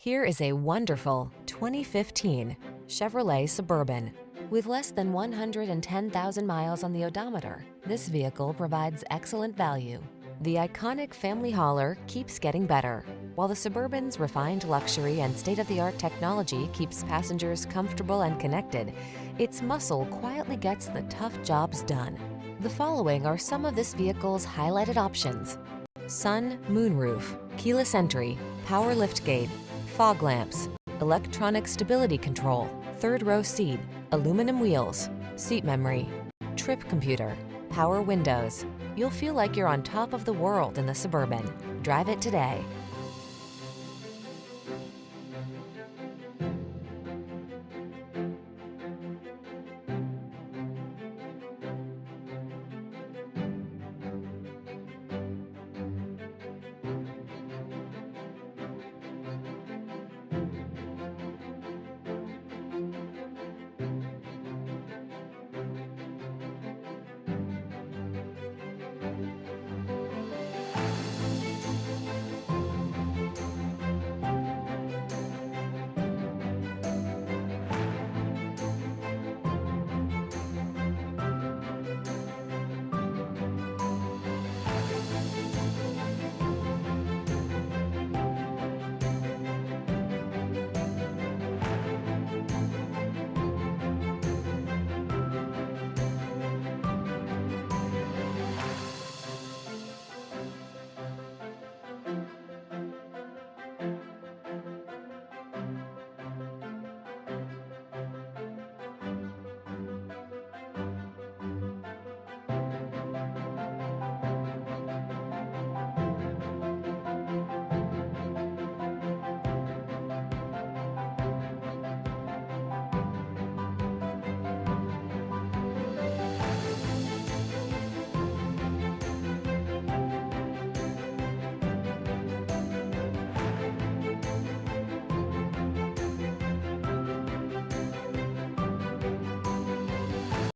Here is a wonderful 2015 Chevrolet Suburban. With less than 110,000 miles on the odometer, this vehicle provides excellent value. The iconic family hauler keeps getting better, while the Suburban's refined luxury and state-of-the-art technology keeps passengers comfortable and connected. Its muscle quietly gets the tough jobs done. The following are some of this vehicle's highlighted options: sun, moonroof, keyless entry, power liftgate, fog lamps, electronic stability control, third row seat, aluminum wheels, seat memory, trip computer, power windows. You'll feel like you're on top of the world in the Suburban. Drive it today.